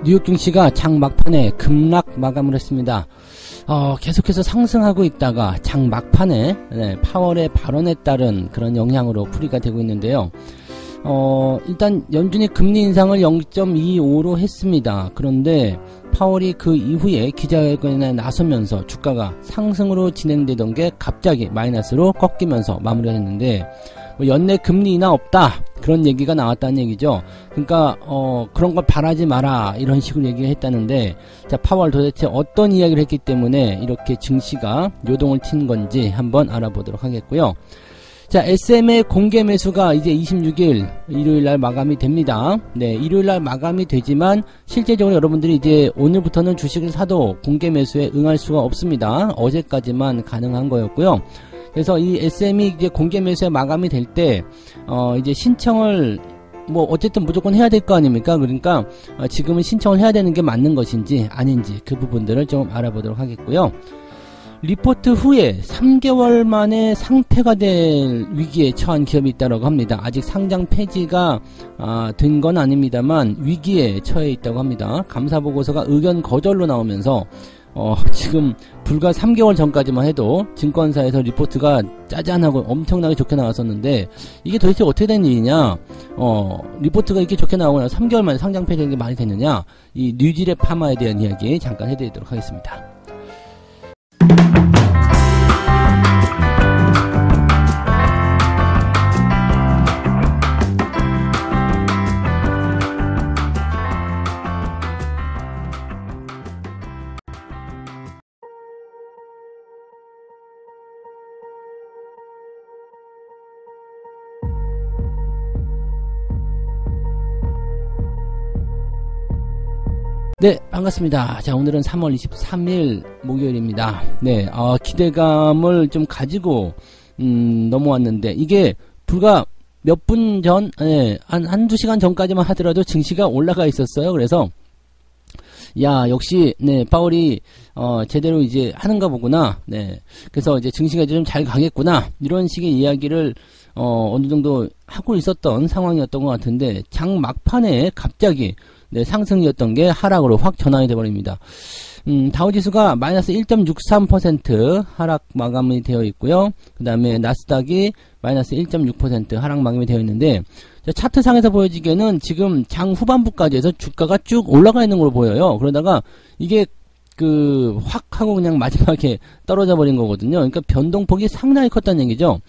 뉴욕 증시가 장 막판에 급락 마감을 했습니다. 계속해서 상승하고 있다가 장 막판에 파월의 발언에 따른 그런 영향으로 풀이가 되고 있는데요. 일단 연준이 금리 인상을 0.25로 했습니다. 그런데 파월이 그 이후에 기자회견에 나서면서 주가가 상승으로 진행되던 게 갑자기 마이너스로 꺾이면서 마무리가 됐는데, 연내 금리 인하 없다 그런 얘기가 나왔다는 얘기죠. 그러니까 그런 걸 바라지 마라 이런 식으로 얘기를 했다는데, 자, 파월 도대체 어떤 이야기를 했기 때문에 이렇게 증시가 요동을 튄 건지 한번 알아보도록 하겠고요. 자, SM의 공개 매수가 이제 26일 일요일날 마감이 됩니다. 네, 일요일날 마감이 되지만 실제적으로 여러분들이 이제 오늘부터는 주식을 사도 공개 매수에 응할 수가 없습니다. 어제까지만 가능한 거였고요. 그래서 이 SM이 이제 공개 매수에 마감이 될 때 이제 신청을 어쨌든 무조건 해야 될 거 아닙니까? 그러니까 지금은 신청을 해야 되는 게 맞는 것인지 아닌지 그 부분들을 좀 알아보도록 하겠고요. 리포트 후에 3개월 만에 상폐가 될 위기에 처한 기업이 있다고 합니다. 아직 상장 폐지가 된 건 아닙니다만 위기에 처해 있다고 합니다. 감사보고서가 의견 거절로 나오면서 지금 불과 3개월 전까지만 해도 증권사에서 리포트가 짜잔하고 엄청나게 좋게 나왔었는데, 이게 도대체 어떻게 된 일이냐, 리포트가 이렇게 좋게 나오고 나서 3개월 만에 상장 폐지되는 게 말이 되느냐, 이 뉴질의 파마에 대한 이야기 잠깐 해드리도록 하겠습니다. 네, 반갑습니다. 자, 오늘은 3월 23일 목요일입니다. 네, 기대감을 좀 가지고 넘어왔는데, 이게 불과 몇 분 전, 한두 시간 전까지만 하더라도 증시가 올라가 있었어요. 그래서 야, 역시 파월이 제대로 이제 하는가 보구나. 네. 그래서 이제 증시가 좀 잘 가겠구나. 이런 식의 이야기를 어느 정도 하고 있었던 상황이었던 것 같은데, 장 막판에 갑자기 상승이었던 게 하락으로 확 전환이 되어버립니다. 다우지수가 마이너스 1.63% 하락 마감이 되어 있고요. 그 다음에 나스닥이 마이너스 1.6% 하락 마감이 되어 있는데, 차트상에서 보여지기에는 지금 장 후반부까지 해서 주가가 쭉 올라가 있는 걸로 보여요. 그러다가 이게 확 하고 그냥 마지막에 떨어져 버린 거거든요. 그러니까 변동폭이 상당히 컸다는 얘기죠.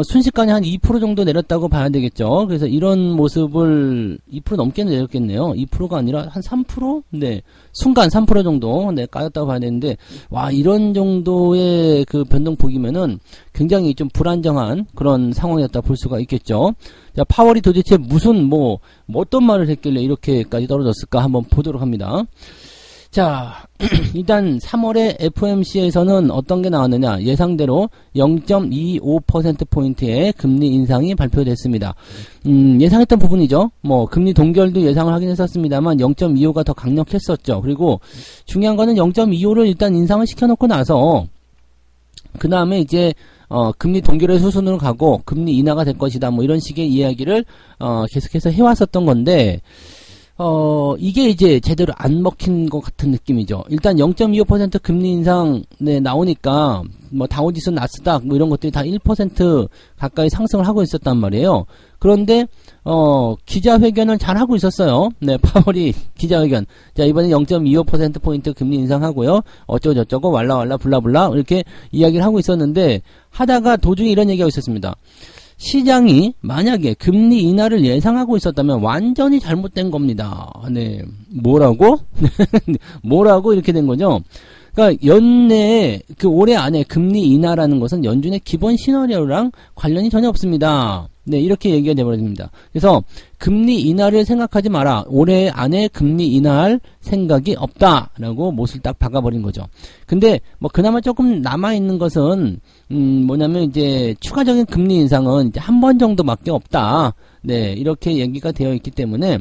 순식간에 한 2% 정도 내렸다고 봐야 되겠죠. 그래서 이런 모습을 2% 넘게 내렸겠네요. 2%가 아니라 한 3%? 네. 순간 3% 정도 까였다고 봐야 되는데, 와, 이런 정도의 그 변동폭이면은 굉장히 좀 불안정한 그런 상황이었다 볼 수가 있겠죠. 자, 파월이 도대체 무슨 어떤 말을 했길래 이렇게까지 떨어졌을까 한번 보도록 합니다. 자, 일단 3월에 FOMC에서는 어떤 게 나왔느냐, 예상대로 0.25%포인트의 금리 인상이 발표됐습니다. 예상했던 부분이죠. 금리 동결도 예상을 하긴 했었습니다만 0.25가 더 강력했었죠. 그리고 중요한 거는 0.25를 일단 인상을 시켜놓고 나서 그 다음에 이제 금리 동결의 수순으로 가고 금리 인하가 될 것이다, 이런 식의 이야기를 계속해서 해왔었던 건데, 이게 이제 제대로 안 먹힌 것 같은 느낌이죠. 일단 0.25% 금리 인상 나오니까 다우지수, 나스닥 이런 것들이 다 1% 가까이 상승을 하고 있었단 말이에요. 그런데 기자회견을 잘 하고 있었어요. 네, 파월이 기자회견. 자, 이번에 0.25%포인트 금리 인상하고요. 어쩌고저쩌고 왈라왈라 블라블라 이렇게 이야기를 하고 있었는데, 하다가 도중에 이런 얘기하고 있었습니다. 시장이 만약에 금리 인하를 예상하고 있었다면 완전히 잘못된 겁니다. 네. 뭐라고? 뭐라고 이렇게 된 거죠? 그러니까 연내에 올해 안에 금리 인하라는 것은 연준의 기본 시나리오랑 관련이 전혀 없습니다. 네, 이렇게 얘기가 되어버립니다. 그래서 금리 인하를 생각하지 마라. 올해 안에 금리 인하할 생각이 없다라고 못을 딱 박아버린 거죠. 근데 그나마 조금 남아있는 것은 뭐냐면 이제 추가적인 금리 인상은 이제 한 번 정도밖에 없다. 네, 이렇게 얘기가 되어 있기 때문에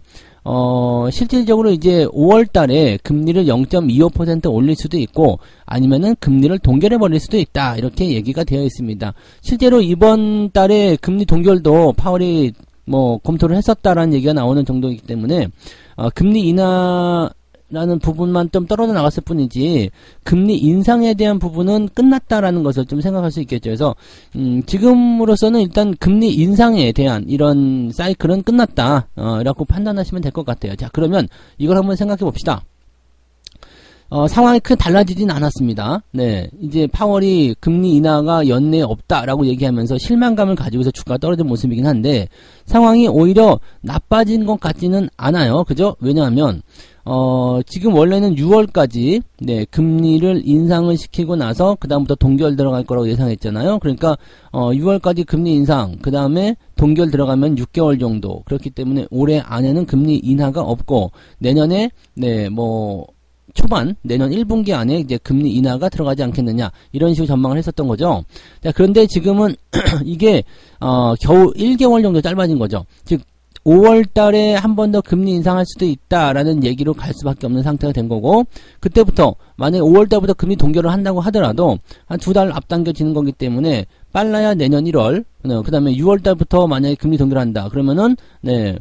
실질적으로 이제 5월 달에 금리를 0.25% 올릴 수도 있고, 아니면은 금리를 동결해 버릴 수도 있다. 이렇게 얘기가 되어 있습니다. 실제로 이번 달에 금리 동결도 파월이 뭐 검토를 했었다라는 얘기가 나오는 정도이기 때문에 금리 인하라는 부분만 좀 떨어져 나갔을 뿐이지 금리 인상에 대한 부분은 끝났다라는 것을 좀 생각할 수 있겠죠. 그래서 지금으로서는 일단 금리 인상에 대한 이런 사이클은 끝났다 라고 판단하시면 될 것 같아요. 자, 그러면 이걸 한번 생각해 봅시다. 상황이 크게 달라지진 않았습니다. 네, 이제 파월이 금리 인하가 연내에 없다라고 얘기하면서 실망감을 가지고서 주가가 떨어진 모습이긴 한데 상황이 오히려 나빠진 것 같지는 않아요. 그죠? 왜냐하면 지금 원래는 6월까지 네, 금리를 인상을 시키고 나서 그 다음부터 동결 들어갈 거라고 예상했잖아요. 그러니까 6월까지 금리 인상, 그 다음에 동결 들어가면 6개월 정도. 그렇기 때문에 올해 안에는 금리 인하가 없고 내년에 네, 뭐 초반 내년 1분기 안에 이제 금리 인하가 들어가지 않겠느냐 이런 식으로 전망을 했었던 거죠. 자, 그런데 지금은 이게 겨우 1개월 정도 짧아진 거죠. 즉 5월 달에 한 번 더 금리 인상할 수도 있다라는 얘기로 갈 수밖에 없는 상태가 된 거고 그때부터 만약에 5월 달부터 금리 동결을 한다고 하더라도 한 2달 앞당겨지는 거기 때문에 빨라야 내년 1월 그 다음에 6월 달부터 만약에 금리 동결한다 그러면은 네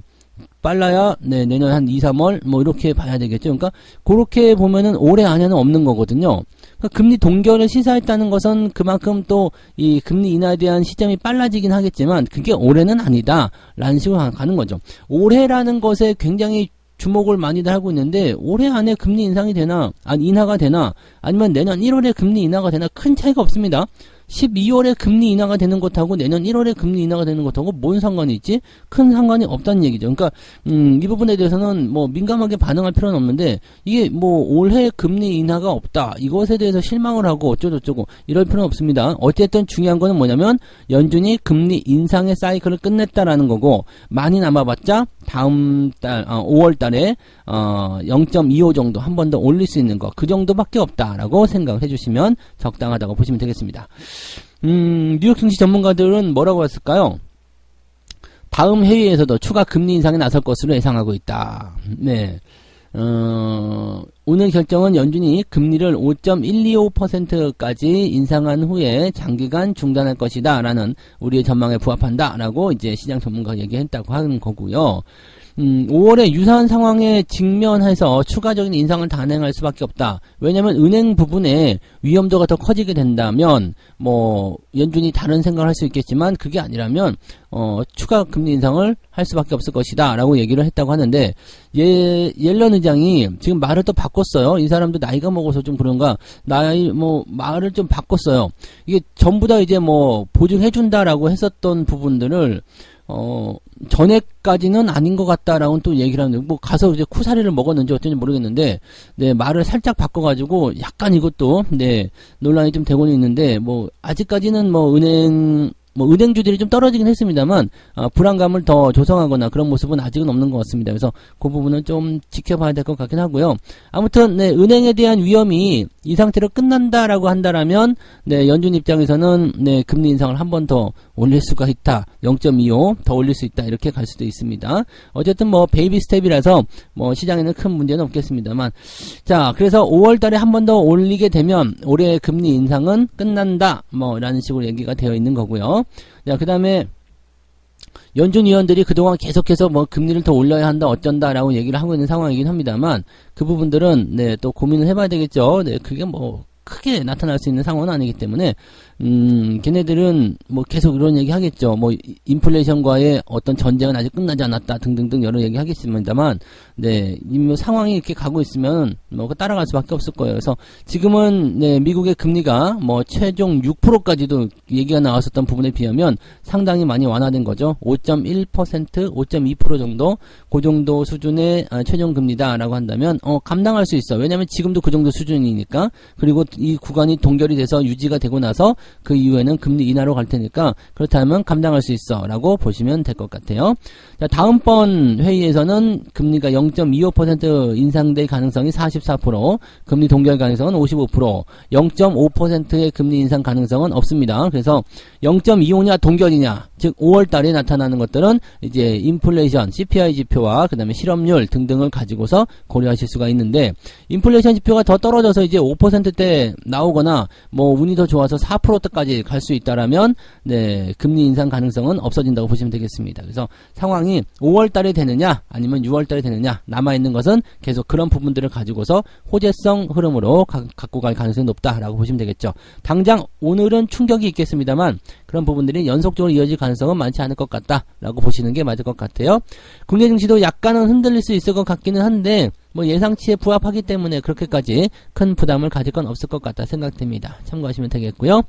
빨라야 네 내년 한 2, 3월 뭐 이렇게 봐야 되겠죠. 그러니까 그렇게 보면은 올해 안에는 없는 거거든요. 그러니까 금리 동결을 시사했다는 것은 그만큼 또 이 금리 인하에 대한 시점이 빨라지긴 하겠지만 그게 올해는 아니다 라는 식으로 가는 거죠. 올해라는 것에 굉장히 주목을 많이들 하고 있는데 올해 안에 금리 인상이 되나 인하가 되나 아니면 내년 1월에 금리 인하가 되나 큰 차이가 없습니다. 12월에 금리 인하가 되는 것하고 내년 1월에 금리 인하가 되는 것하고 뭔 상관이 있지? 큰 상관이 없다는 얘기죠. 그러니까 이 부분에 대해서는 뭐 민감하게 반응할 필요는 없는데 이게 뭐 올해 금리 인하가 없다 이것에 대해서 실망을 하고 어쩌고저쩌고 이럴 필요는 없습니다. 어쨌든 중요한 거는 뭐냐면 연준이 금리 인상의 사이클을 끝냈다라는 거고 많이 남아봤자 다음 달 5월 달에 0.25 정도 한 번 더 올릴 수 있는 거 그 정도밖에 없다라고 생각을 해주시면 적당하다고 보시면 되겠습니다. 뉴욕 증시 전문가들은 뭐라고 했을까요? 다음 회의에서도 추가 금리 인상에 나설 것으로 예상하고 있다. 네. 오늘 결정은 연준이 금리를 5.125%까지 인상한 후에 장기간 중단할 것이다 라는 우리의 전망에 부합한다 라고 이제 시장 전문가가 얘기했다고 하는 거고요. 5월에 유사한 상황에 직면해서 추가적인 인상을 단행할 수밖에 없다. 왜냐하면 은행 부분에 위험도가 더 커지게 된다면 뭐 연준이 다른 생각을 할 수 있겠지만 그게 아니라면 추가 금리 인상을 할 수밖에 없을 것이다 라고 얘기를 했다고 하는데 옐런 의장이 지금 말을 또 바꿨어요. 이 사람도 나이가 먹어서 좀 그런가 말을 좀 바꿨어요. 이게 전부 다 이제 뭐 보증해준다라고 했었던 부분들을 전에까지는 아닌 것 같다라고 또 얘기를 하는데, 뭐, 가서 이제 쿠사리를 먹었는지 어쩐지 모르겠는데, 네, 말을 살짝 바꿔가지고, 약간 이것도, 네, 논란이 좀 되고는 있는데, 뭐, 아직까지는 뭐, 은행주들이 좀 떨어지긴 했습니다만, 불안감을 더 조성하거나 그런 모습은 아직은 없는 것 같습니다. 그래서 그 부분은 좀 지켜봐야 될 것 같긴 하고요. 아무튼, 네, 은행에 대한 위험이 이 상태로 끝난다라고 한다라면, 네, 연준 입장에서는, 네, 금리 인상을 한 번 더 올릴 수가 있다. 0.25 더 올릴 수 있다. 이렇게 갈 수도 있습니다. 어쨌든 뭐, 베이비 스텝이라서, 뭐, 시장에는 큰 문제는 없겠습니다만. 자, 그래서 5월 달에 한 번 더 올리게 되면, 올해 금리 인상은 끝난다. 뭐, 라는 식으로 얘기가 되어 있는 거고요. 자, 그 다음에, 연준 위원들이 그동안 계속해서 뭐 금리를 더 올려야 한다 어쩐다라고 얘기를 하고 있는 상황이긴 합니다만 그 부분들은 네, 또 고민을 해봐야 되겠죠. 네, 그게 뭐 크게 나타날 수 있는 상황은 아니기 때문에 걔네들은 뭐 계속 이런 얘기 하겠죠. 뭐 인플레이션과의 어떤 전쟁은 아직 끝나지 않았다 등등등 여러 얘기 하겠습니다만 네, 뭐 상황이 이렇게 가고 있으면 뭐 따라갈 수밖에 없을 거예요. 그래서 지금은 네, 미국의 금리가 뭐 최종 6%까지도 얘기가 나왔었던 부분에 비하면 상당히 많이 완화된 거죠. 5.1%, 5.2% 정도 그 정도 수준의 최종 금리다라고 한다면 감당할 수 있어. 왜냐하면 지금도 그 정도 수준이니까. 그리고 이 구간이 동결이 돼서 유지가 되고 나서 그 이후에는 금리 인하로 갈 테니까 그렇다면 감당할 수 있어 라고 보시면 될 것 같아요. 자, 다음번 회의에서는 금리가 0.25% 인상될 가능성이 44%, 금리 동결 가능성은 55%, 0.5%의 금리 인상 가능성은 없습니다. 그래서 0.25냐 동결이냐, 즉 5월 달에 나타나는 것들은 이제 인플레이션, CPI 지표와 그 다음에 실업률 등등을 가지고서 고려하실 수가 있는데 인플레이션 지표가 더 떨어져서 이제 5%대 나오거나 뭐 운이 더 좋아서 4% 4%까지 갈 수 있다라면 네, 금리 인상 가능성은 없어진다고 보시면 되겠습니다. 그래서 상황이 5월 달에 되느냐 아니면 6월 달에 되느냐 남아 있는 것은 계속 그런 부분들을 가지고서 호재성 흐름으로 갖고 갈 가능성이 높다라고 보시면 되겠죠. 당장 오늘은 충격이 있겠습니다만 그런 부분들이 연속적으로 이어질 가능성은 많지 않을 것 같다라고 보시는 게 맞을 것 같아요. 국내 증시도 약간은 흔들릴 수 있을 것 같기는 한데 뭐 예상치에 부합하기 때문에 그렇게까지 큰 부담을 가질 건 없을 것 같다 생각됩니다. 참고하시면 되겠고요.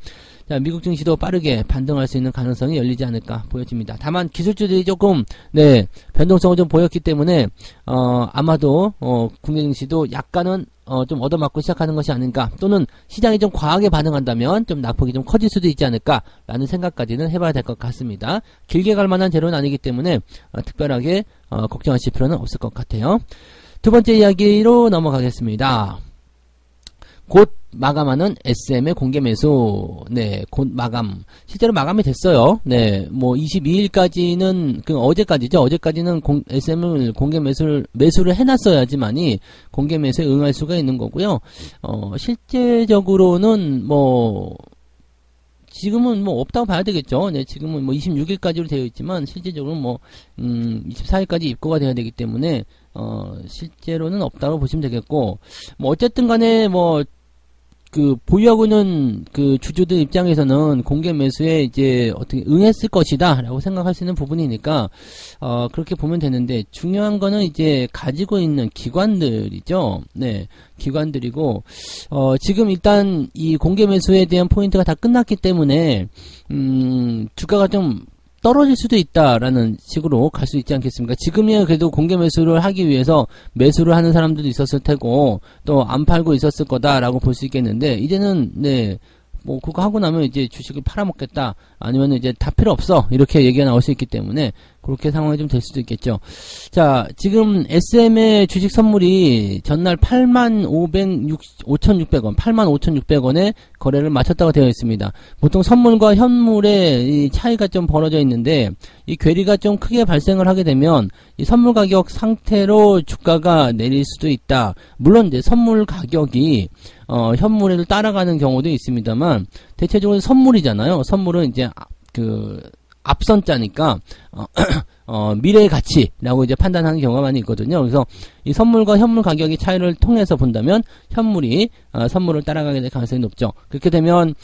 자, 미국 증시도 빠르게 반등할 수 있는 가능성이 열리지 않을까 보여집니다. 다만 기술주들이 조금 네 변동성을 좀 보였기 때문에 아마도 국내 증시도 약간은 좀 얻어맞고 시작하는 것이 아닌가, 또는 시장이 좀 과하게 반응한다면 좀 낙폭이 좀 커질 수도 있지 않을까라는 생각까지는 해봐야 될 것 같습니다. 길게 갈 만한 재료는 아니기 때문에 특별하게 걱정하실 필요는 없을 것 같아요. 두 번째 이야기로 넘어가겠습니다. 곧 마감하는 SM의 공개 매수, 네, 곧 마감. 실제로 마감이 됐어요. 네, 뭐 22일까지는 어제까지죠. 어제까지는 SM을 공개 매수를 해놨어야지만이 공개 매수에 응할 수가 있는 거고요. 실제적으로는 뭐 지금은 뭐 없다고 봐야 되겠죠. 네, 지금은 뭐 26일까지로 되어 있지만 실제적으로 뭐 24일까지 입고가 돼야 되기 때문에 실제로는 없다고 보시면 되겠고, 뭐 어쨌든 간에 뭐 보유하고 있는 주주들 입장에서는 공개 매수에 이제 어떻게 응했을 것이다 라고 생각할 수 있는 부분이니까 그렇게 보면 되는데, 중요한 거는 이제 가지고 있는 기관들이죠. 네, 기관들이고 지금 일단 이 공개 매수에 대한 포인트가 다 끝났기 때문에 주가가 좀 떨어질 수도 있다라는 식으로 갈 수 있지 않겠습니까? 지금이야 그래도 공개 매수를 하기 위해서 매수를 하는 사람들도 있었을 테고 또 안 팔고 있었을 거다라고 볼 수 있겠는데, 이제는 네, 뭐 그거 하고 나면 이제 주식을 팔아먹겠다, 아니면 이제 다 필요 없어, 이렇게 얘기가 나올 수 있기 때문에 그렇게 상황이 좀 될 수도 있겠죠. 자, 지금 SM의 주식 선물이 전날 85,600원, 85,600원에 거래를 마쳤다고 되어 있습니다. 보통 선물과 현물의 이 차이가 좀 벌어져 있는데, 이 괴리가 좀 크게 발생을 하게 되면 이 선물 가격 상태로 주가가 내릴 수도 있다. 물론 이제 선물 가격이 현물을 따라가는 경우도 있습니다만, 대체적으로 선물이잖아요. 선물은 이제 앞선자니까 미래의 가치라고 이제 판단하는 경우가 많이 있거든요. 그래서 이 선물과 현물 가격의 차이를 통해서 본다면 현물이 선물을 따라가게 될 가능성이 높죠. 그렇게 되면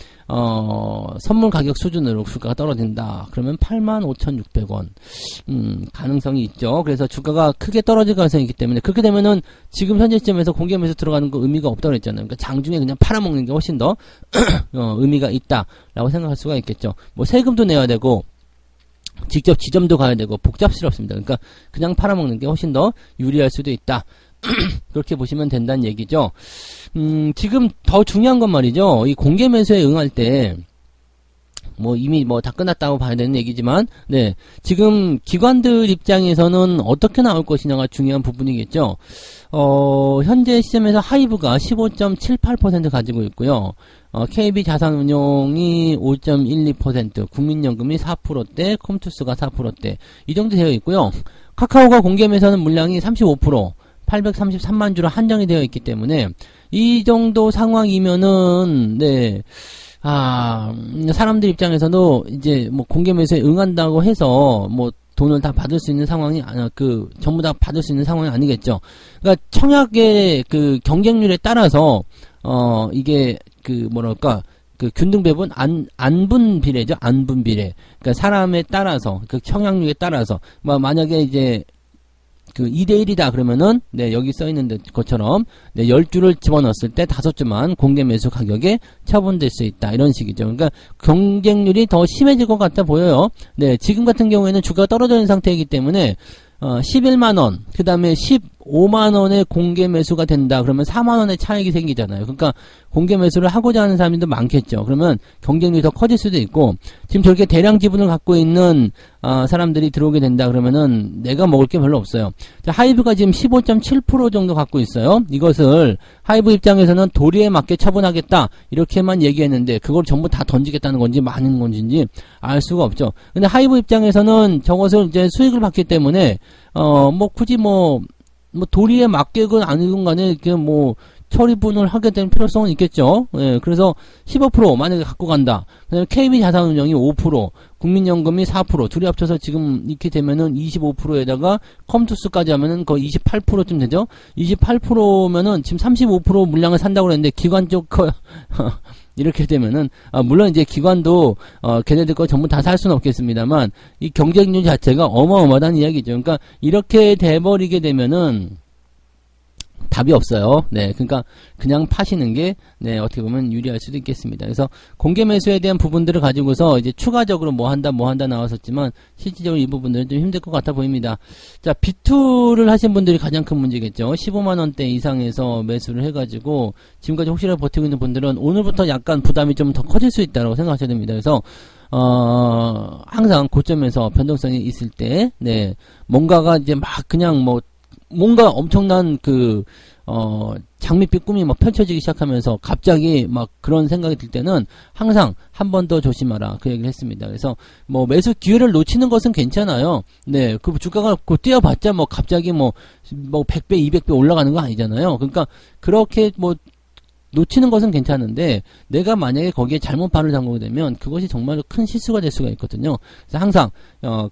선물 가격 수준으로 주가가 떨어진다. 그러면 85,600원 가능성이 있죠. 그래서 주가가 크게 떨어질 가능성이 있기 때문에, 그렇게 되면은 지금 현재 시점에서 공개 매수 들어가는 거 의미가 없다고 했잖아요. 그러니까 장중에 그냥 팔아먹는 게 훨씬 더 의미가 있다라고 생각할 수가 있겠죠. 뭐 세금도 내야 되고 직접 지점도 가야 되고 복잡스럽습니다. 그러니까 그냥 팔아먹는 게 훨씬 더 유리할 수도 있다. 그렇게 보시면 된다는 얘기죠. 지금 더 중요한 건 말이죠. 이 공개 매수에 응할 때 뭐 이미 뭐 다 끝났다고 봐야 되는 얘기지만, 네, 지금 기관들 입장에서는 어떻게 나올 것이냐가 중요한 부분이겠죠. 현재 시점에서 하이브가 15.78% 가지고 있고요. KB 자산운용이 5.12%, 국민연금이 4%대, 컴투스가 4%대, 이 정도 되어 있고요. 카카오가 공개 매수하는 물량이 35%, 833만 주로 한정이 되어 있기 때문에 이 정도 상황이면은 네, 사람들 입장에서도 이제 뭐 공개 매수에 응한다고 해서 뭐 돈을 다 받을 수 있는 상황이 전부 다 받을 수 있는 상황이 아니겠죠. 그러니까 청약의 경쟁률에 따라서 이게 균등 배분 안분 비례죠. 안분 비례. 그러니까 사람에 따라서 청약률에 따라서 만약에 이제 2대1이다 그러면은 네, 여기 써 있는 것처럼 네, 10주를 집어넣었을 때 5주만 공개 매수 가격에 처분될 수 있다, 이런 식이죠. 그러니까 경쟁률이 더 심해질 것 같아 보여요. 네, 지금 같은 경우에는 주가가 떨어져 있는 상태이기 때문에 11만원, 그 다음에 15만원의 공개 매수가 된다 그러면 4만원의 차익이 생기잖아요. 그러니까 공개 매수를 하고자 하는 사람들도 많겠죠. 그러면 경쟁률이 더 커질 수도 있고, 지금 저렇게 대량 지분을 갖고 있는 사람들이 들어오게 된다 그러면은 내가 먹을 게 별로 없어요. 자, 하이브가 지금 15.7% 정도 갖고 있어요. 이것을 하이브 입장에서는 도리에 맞게 처분하겠다 이렇게만 얘기했는데, 그걸 전부 다 던지겠다는 건지 많은 건지 알 수가 없죠. 근데 하이브 입장에서는 저것을 이제 수익을 받기 때문에 굳이 도리에 맞게건 아니건 간에 처리분을 하게 될 필요성은 있겠죠. 예, 그래서 15% 만약에 갖고 간다. 그다음에 KB자산운용이 5%, 국민연금이 4%, 둘이 합쳐서 지금 이렇게 되면은 25%에다가 컴투스까지 하면은 거의 28%쯤 되죠. 28%면은 지금 35% 물량을 산다고 그랬는데 기관 쪽 이렇게 되면은 물론 이제 기관도 걔네들 거 전부 다 살 수는 없겠습니다만 이 경쟁률 자체가 어마어마한 이야기죠. 그러니까 이렇게 돼버리게 되면은 답이 없어요. 네, 그러니까 그냥 파시는 게 네, 어떻게 보면 유리할 수도 있겠습니다. 그래서 공개 매수에 대한 부분들을 가지고서 이제 추가적으로 뭐 한다 나왔었지만 실질적으로 이 부분들은 좀 힘들 것 같아 보입니다. 자, 비투를 하신 분들이 가장 큰 문제겠죠. 15만 원대 이상에서 매수를 해가지고 지금까지 혹시라도 버티고 있는 분들은 오늘부터 약간 부담이 좀 더 커질 수 있다고 생각하셔야 됩니다. 그래서 항상 고점에서 변동성이 있을 때, 네, 뭔가가 이제 막 그냥 뭔가 엄청난 장밋빛 꿈이 막 펼쳐지기 시작하면서 갑자기 막 그런 생각이 들 때는 항상 한 번 더 조심하라. 그 얘기를 했습니다. 그래서 매수 기회를 놓치는 것은 괜찮아요. 네. 그 주가가 뛰어봤자 갑자기 100배, 200배 올라가는 거 아니잖아요. 그러니까 그렇게 놓치는 것은 괜찮은데 내가 만약에 거기에 잘못 발을 담그게 되면 그것이 정말로 큰 실수가 될 수가 있거든요. 그래서 항상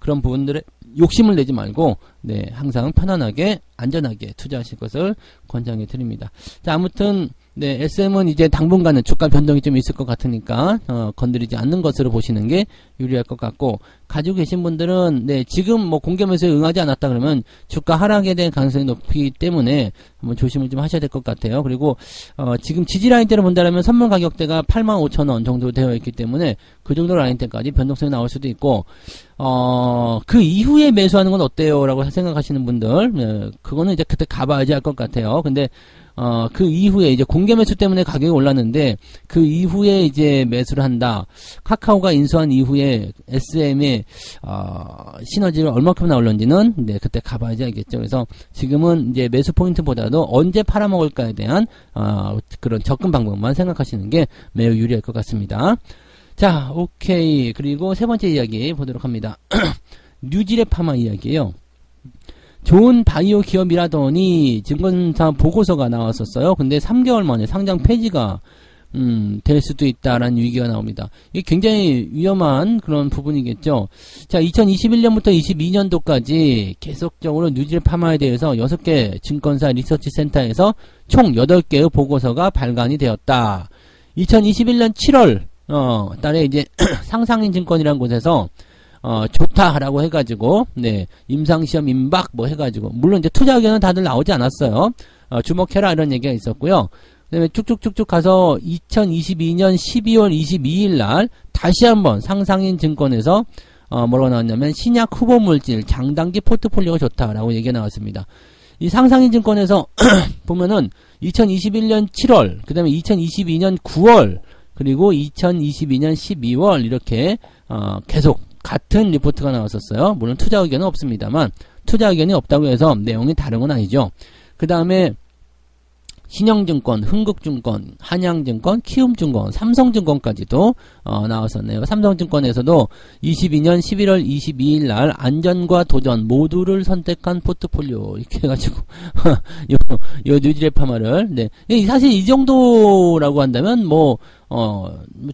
그런 부분들에 욕심을 내지 말고 네, 항상 편안하게 안전하게 투자하실 것을 권장해 드립니다. 자, 아무튼 네, SM은 이제 당분간은 주가 변동이 좀 있을 것 같으니까 건드리지 않는 것으로 보시는 게 유리할 것 같고, 가지고 계신 분들은 네, 지금 공개 매수에 응하지 않았다 그러면 주가 하락에 대한 가능성이 높기 때문에 한번 조심을 좀 하셔야 될 것 같아요. 그리고 지금 지지 라인대로 본다면 선물 가격대가 85,000원 정도 되어 있기 때문에 그 정도 라인대까지 변동성이 나올 수도 있고, 그 이후에 매수하는 건 어때요? 라고 생각하시는 분들, 네, 그거는 이제 그때 가봐야지 할 것 같아요. 근데 그 이후에 이제 공개 매수 때문에 가격이 올랐는데 그 이후에 이제 매수를 한다. 카카오가 인수한 이후에 SM의 시너지를 얼마큼 나올는지는 네, 그때 가봐야지 알겠죠. 그래서 지금은 이제 매수 포인트보다도 언제 팔아먹을까에 대한 그런 접근 방법만 생각하시는 게 매우 유리할 것 같습니다. 자, 오케이. 그리고 세 번째 이야기 보도록 합니다. 뉴질의 파마 이야기예요. 좋은 바이오 기업이라더니 증권사 보고서가 나왔었어요. 근데 3개월 만에 상장 폐지가 될 수도 있다라는 위기가 나옵니다. 이게 굉장히 위험한 그런 부분이겠죠. 자, 2021년부터 22년도까지 계속적으로 뉴질 파마에 대해서 6개 증권사 리서치 센터에서 총 8개의 보고서가 발간이 되었다. 2021년 7월 달에 이제 상상인 증권이라는 곳에서 좋다라고 해가지고, 네, 임상시험 임박 해가지고, 물론 이제 투자 의견은 다들 나오지 않았어요. 주목해라 이런 얘기가 있었고요. 그 다음에 쭉쭉쭉쭉 가서 2022년 12월 22일 날 다시 한번 상상인 증권에서 뭐라고 나왔냐면 신약 후보 물질 장단기 포트폴리오가 좋다라고 얘기가 나왔습니다. 이 상상인 증권에서 보면은 2021년 7월, 그 다음에 2022년 9월, 그리고 2022년 12월 이렇게 계속 같은 리포트가 나왔었어요. 물론 투자 의견은 없습니다만 투자 의견이 없다고 해서 내용이 다른 건 아니죠. 그 다음에 신영증권, 흥국증권, 한양증권, 키움증권, 삼성증권까지도 나왔었네요. 삼성증권에서도 22년 11월 22일 날 안전과 도전 모두를 선택한 포트폴리오 이렇게 해가지고 요 뉴질의 파마를 네, 사실 이 정도라고 한다면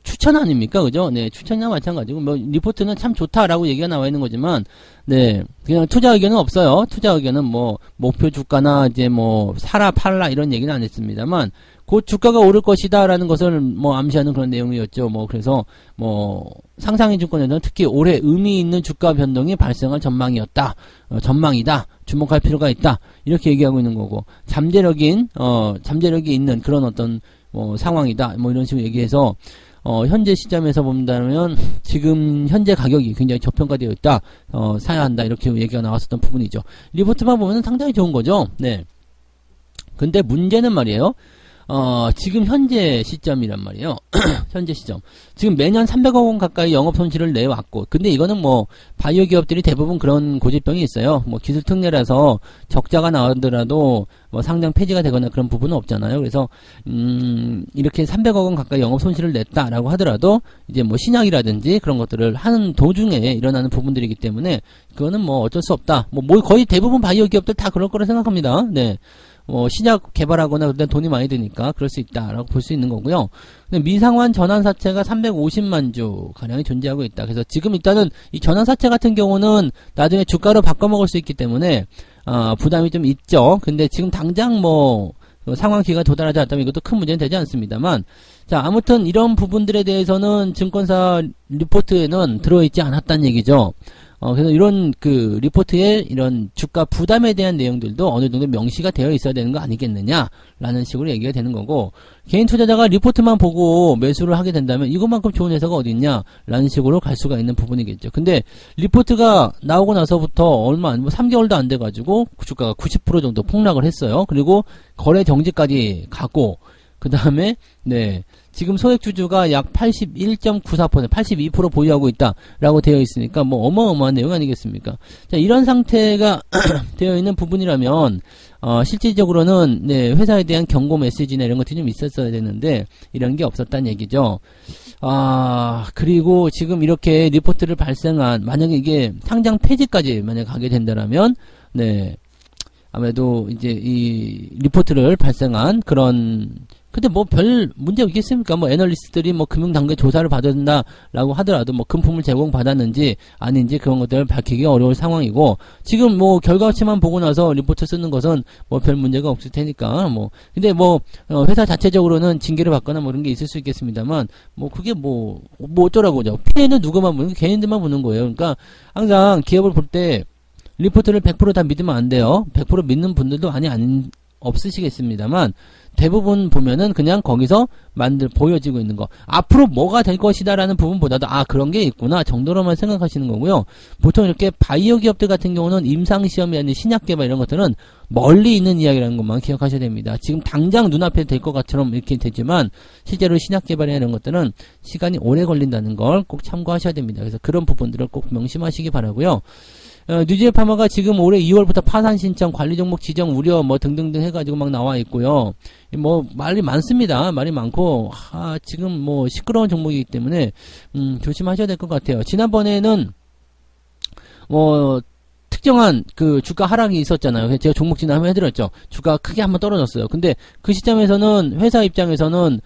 추천 아닙니까? 그죠? 네, 추천이나 마찬가지고, 리포트는 참 좋다라고 얘기가 나와 있는 거지만, 네, 그냥 투자 의견은 없어요. 투자 의견은 목표 주가나 이제 사라, 팔라 이런 얘기는 안 했습니다만, 곧 주가가 오를 것이다라는 것을 암시하는 그런 내용이었죠. 그래서, 상상인 증권에서는 특히 올해 의미 있는 주가 변동이 발생할 전망이다. 주목할 필요가 있다. 이렇게 얘기하고 있는 거고, 잠재력이 있는 그런 어떤, 상황이다. 이런 식으로 얘기해서, 현재 시점에서 본다면, 지금 현재 가격이 굉장히 저평가되어 있다. 사야 한다. 이렇게 얘기가 나왔었던 부분이죠. 리포트만 보면 상당히 좋은 거죠. 네. 근데 문제는 말이에요. 지금 현재 시점이란 말이에요. 현재 시점. 지금 매년 300억 원 가까이 영업 손실을 내왔고, 근데 이거는 바이오 기업들이 대부분 그런 고질병이 있어요. 기술 특례라서 적자가 나오더라도 상장 폐지가 되거나 그런 부분은 없잖아요. 그래서 이렇게 300억 원 가까이 영업 손실을 냈다라고 하더라도 이제 신약이라든지 그런 것들을 하는 도중에 일어나는 부분들이기 때문에 그거는 어쩔 수 없다. 거의 대부분 바이오 기업들 다 그럴 거라 생각합니다. 네. 신약 개발하거나 그런 돈이 많이 드니까 그럴 수 있다라고 볼 수 있는 거고요. 근데 미상환 전환사채가 350만 주 가량이 존재하고 있다. 그래서 지금 일단은 이 전환사채 같은 경우는 나중에 주가로 바꿔먹을 수 있기 때문에 부담이 좀 있죠. 근데 지금 당장 상환 기간에 도달하지 않다면 이것도 큰 문제는 되지 않습니다만, 자, 아무튼 이런 부분들에 대해서는 증권사 리포트에는 들어있지 않았다는 얘기죠. 그래서 이런 리포트에 이런 주가 부담에 대한 내용들도 어느 정도 명시가 되어 있어야 되는 거 아니겠느냐라는 식으로 얘기가 되는 거고, 개인 투자자가 리포트만 보고 매수를 하게 된다면 이것만큼 좋은 회사가 어디 있냐라는 식으로 갈 수가 있는 부분이겠죠. 근데 리포트가 나오고 나서부터 얼마 안, 3개월도 안 돼가지고 주가가 90% 정도 폭락을 했어요. 그리고 거래 정지까지 가고, 그 다음에, 지금 소액주주가 약 81.94%, 82% 보유하고 있다라고 되어 있으니까, 어마어마한 내용 아니겠습니까? 자, 이런 상태가 되어 있는 부분이라면, 실질적으로는, 회사에 대한 경고 메시지나 이런 것들이 좀 있었어야 되는데, 이런 게 없었다는 얘기죠. 그리고 지금 이렇게 리포트를 발생한, 만약에 이게 상장 폐지까지 만약에 가게 된다라면, 아무래도 이제 이 리포트를 발생한 그런, 근데 별 문제 있겠습니까? 애널리스트들이 금융당국에 조사를 받아야 된다라고 하더라도 금품을 제공받았는지 아닌지 그런 것들을 밝히기 어려울 상황이고, 지금 결과치만 보고 나서 리포트 쓰는 것은 별 문제가 없을 테니까, 근데 회사 자체적으로는 징계를 받거나 그런 게 있을 수 있겠습니다만, 그게 어쩌라고죠. 피해는 누구만 보는, 개인들만 보는 거예요. 그러니까 항상 기업을 볼 때 리포트를 100% 다 믿으면 안 돼요. 100% 믿는 분들도 없으시겠습니다만, 대부분 보면은 그냥 거기서 보여지고 있는 거, 앞으로 뭐가 될 것이다라는 부분보다도 그런 게 있구나 정도로만 생각하시는 거고요. 보통 이렇게 바이오 기업들 같은 경우는 임상시험이라는 신약 개발 이런 것들은 멀리 있는 이야기라는 것만 기억하셔야 됩니다. 지금 당장 눈앞에 될 것 같처럼 이렇게 되지만 실제로 신약 개발이나 이런 것들은 시간이 오래 걸린다는 걸 꼭 참고하셔야 됩니다. 그래서 그런 부분들을 꼭 명심하시기 바라고요. 뉴질 파마가 지금 올해 2월부터 파산 신청, 관리 종목 지정 우려 등등등 해가지고 막 나와 있고요. 말이 많습니다. 말이 많고, 지금 시끄러운 종목이기 때문에 조심하셔야 될 것 같아요. 지난번에는 특정한 주가 하락이 있었잖아요. 제가 종목 진단 한번 해드렸죠. 주가가 크게 한번 떨어졌어요. 근데 그 시점에서는 회사 입장에서는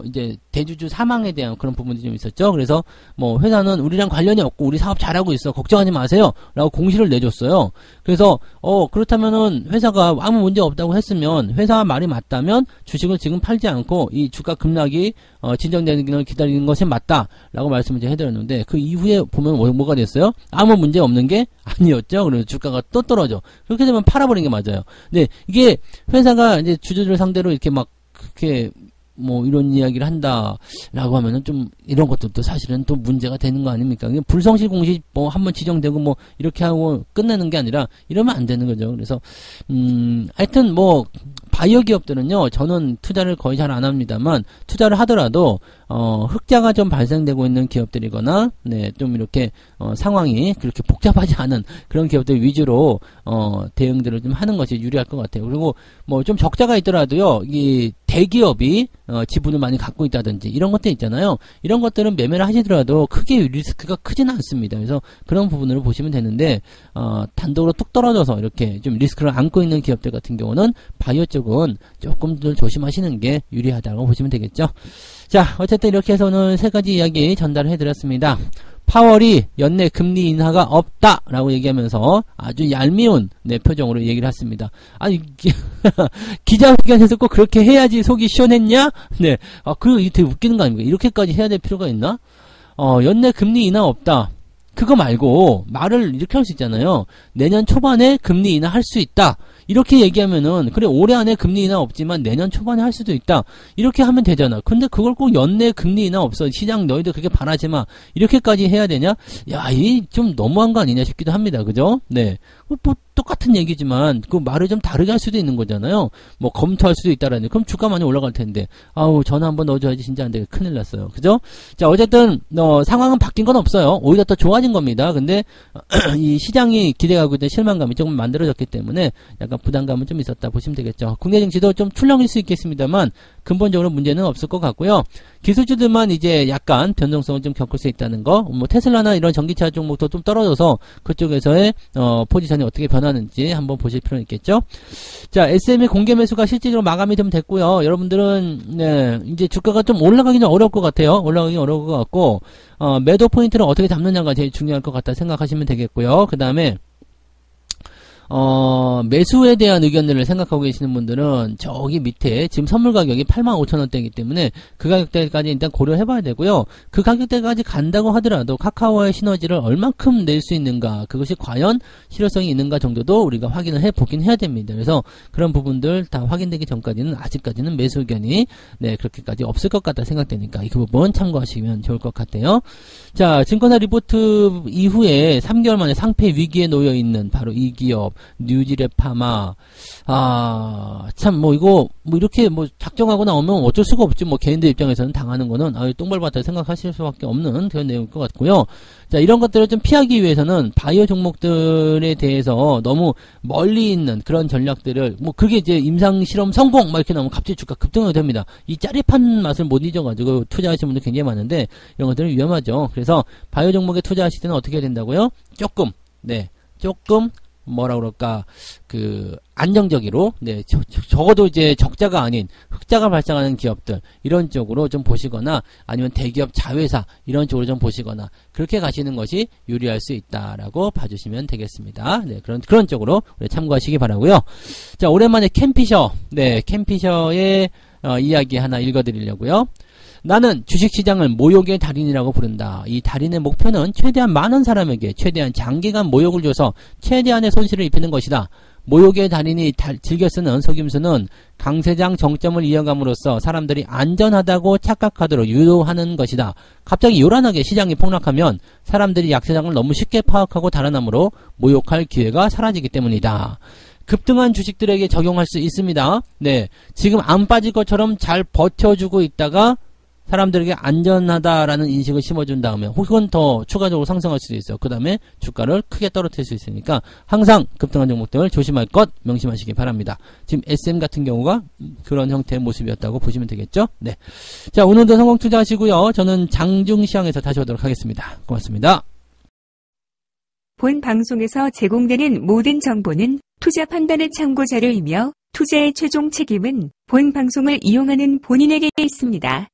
이제 대주주 사망에 대한 그런 부분이 좀 있었죠. 그래서 회사는 우리랑 관련이 없고 우리 사업 잘하고 있어, 걱정하지 마세요 라고 공시를 내줬어요. 그래서 그렇다면은 회사가 아무 문제 없다고 했으면, 회사와 말이 맞다면 주식을 지금 팔지 않고 이 주가 급락이 진정되는 걸 기다리는 것이 맞다 라고 말씀을 제가 해드렸는데, 그 이후에 보면 뭐가 됐어요? 아무 문제 없는 게 아니었죠. 그래서 주가가 또 떨어져. 그렇게 되면 팔아버리는 게 맞아요. 근데 이게 회사가 이제 주주들 상대로 이렇게 그렇게 이런 이야기를 한다라고 하면은 좀 이런 것들도 사실은 또 문제가 되는 거 아닙니까? 불성실 공시 한번 지정되고 이렇게 하고 끝내는 게 아니라 이러면 안 되는 거죠. 그래서 하여튼 바이오 기업들은요, 저는 투자를 거의 잘 안 합니다만, 투자를 하더라도 흑자가 좀 발생되고 있는 기업들이거나, 좀 이렇게 상황이 그렇게 복잡하지 않은 그런 기업들 위주로 대응들을 좀 하는 것이 유리할 것 같아요. 그리고 좀 적자가 있더라도요, 이 대기업이 지분을 많이 갖고 있다든지 이런 것들 있잖아요. 이런 것들은 매매를 하시더라도 크게 리스크가 크지는 않습니다. 그래서 그런 부분으로 보시면 되는데, 단독으로 뚝 떨어져서 이렇게 좀 리스크를 안고 있는 기업들 같은 경우는 바이오 쪽은 조금 더 조심하시는 게 유리하다고 보시면 되겠죠. 자, 어쨌든 이렇게 해서 오늘 세 가지 이야기 전달을 해드렸습니다. 파월이 연내 금리 인하가 없다라고 얘기하면서 아주 얄미운 표정으로 얘기를 했습니다. 아니 기자회견에서 꼭 그렇게 해야지 속이 시원했냐? 그거 되게 웃기는 거 아닙니까? 이렇게까지 해야 될 필요가 있나? 연내 금리 인하 없다. 그거 말고 말을 이렇게 할 수 있잖아요. 내년 초반에 금리 인하 할 수 있다. 이렇게 얘기하면은, 그래 올해 안에 금리 인하 없지만 내년 초반에 할 수도 있다. 이렇게 하면 되잖아. 근데 그걸 꼭 연내 금리 인하 없어, 시장 너희들 그렇게 바라지 마, 이렇게까지 해야 되냐? 야, 이 좀 너무한 거 아니냐 싶기도 합니다. 그죠? 똑같은 얘기지만 그 말을 좀 다르게 할 수도 있는 거잖아요. 검토할 수도 있다라는. 그럼 주가 많이 올라갈 텐데, 전화 한번 넣어줘야지 진짜 안 되게 큰일 났어요. 그죠? 자, 어쨌든 상황은 바뀐 건 없어요. 오히려 더 좋아진 겁니다. 근데 이 시장이 기대하고 있던 실망감이 조금 만들어졌기 때문에 약간 약간 부담감은 좀 있었다 보시면 되겠죠. 국내 증시도 좀 출렁일 수 있겠습니다만 근본적으로 문제는 없을 것 같고요. 기술주들만 이제 약간 변동성을 좀 겪을 수 있다는 거, 뭐 테슬라나 이런 전기차 종목도 좀 떨어져서 그쪽에서의 포지션이 어떻게 변하는지 한번 보실 필요는 있겠죠. 자, SM의 공개 매수가 실질적으로 마감이 좀 됐고요. 여러분들은 네, 이제 주가가 좀 올라가기는 어려울 것 같아요. 올라가기 어려울 것 같고 매도 포인트를 어떻게 잡느냐가 제일 중요할 것 같다 생각하시면 되겠고요. 그 다음에 매수에 대한 의견들을 생각하고 계시는 분들은 저기 밑에 지금 선물 가격이 85,000원대이기 때문에 그 가격대까지 일단 고려해 봐야 되고요. 그 가격대까지 간다고 하더라도 카카오의 시너지를 얼만큼 낼 수 있는가, 그것이 과연 실효성이 있는가 정도도 우리가 확인을 해 보긴 해야 됩니다. 그래서 그런 부분들 다 확인되기 전까지는 아직까지는 매수 의견이 네, 그렇게까지 없을 것 같다 생각되니까 이 부분 참고하시면 좋을 것 같아요. 자, 증권사 리포트 이후에 3개월 만에 상패 위기에 놓여 있는 바로 이 기업 뉴질의 파마. 참 뭐 이거 뭐 이렇게 뭐 작정하고 나오면 어쩔 수가 없지. 뭐 개인들 입장에서는 당하는 거는 똥발밭을 생각하실 수밖에 없는 그런 내용일 것 같고요. 자, 이런 것들을 좀 피하기 위해서는 바이오 종목들에 대해서 너무 멀리 있는 그런 전략들을 뭐 그게 이제 임상 실험 성공 막 이렇게 나오면 갑자기 주가 급등하게 됩니다. 이 짜릿한 맛을 못 잊어가지고 투자하시는 분들 굉장히 많은데 이런 것들은 위험하죠. 그래서 바이오 종목에 투자하실 때는 어떻게 해야 된다고요? 조금 뭐라 그럴까, 안정적으로, 네, 적어도 이제 적자가 아닌 흑자가 발생하는 기업들, 이런 쪽으로 좀 보시거나, 아니면 대기업 자회사, 이런 쪽으로 좀 보시거나, 그렇게 가시는 것이 유리할 수 있다라고 봐주시면 되겠습니다. 네, 그런 쪽으로 참고하시기 바라고요. 자, 오랜만에 캠피셔, 네, 캠피셔의, 이야기 하나 읽어드리려고요. 나는 주식시장을 모욕의 달인이라고 부른다. 이 달인의 목표는 최대한 많은 사람에게 최대한 장기간 모욕을 줘서 최대한의 손실을 입히는 것이다. 모욕의 달인이 즐겨 쓰는 속임수는 강세장 정점을 이어감으로써 사람들이 안전하다고 착각하도록 유도하는 것이다. 갑자기 요란하게 시장이 폭락하면 사람들이 약세장을 너무 쉽게 파악하고 달아나므로 모욕할 기회가 사라지기 때문이다. 급등한 주식들에게 적용할 수 있습니다. 네, 지금 안 빠질 것처럼 잘 버텨주고 있다가 사람들에게 안전하다라는 인식을 심어준 다음에 혹은 더 추가적으로 상승할 수도 있어요. 그 다음에 주가를 크게 떨어뜨릴 수 있으니까 항상 급등한 종목들을 조심할 것 명심하시기 바랍니다. 지금 SM 같은 경우가 그런 형태의 모습이었다고 보시면 되겠죠. 네, 자, 오늘도 성공 투자하시고요. 저는 장중시황에서 다시 오도록 하겠습니다. 고맙습니다. 본 방송에서 제공되는 모든 정보는 투자 판단의 참고 자료이며 투자의 최종 책임은 본 방송을 이용하는 본인에게 있습니다.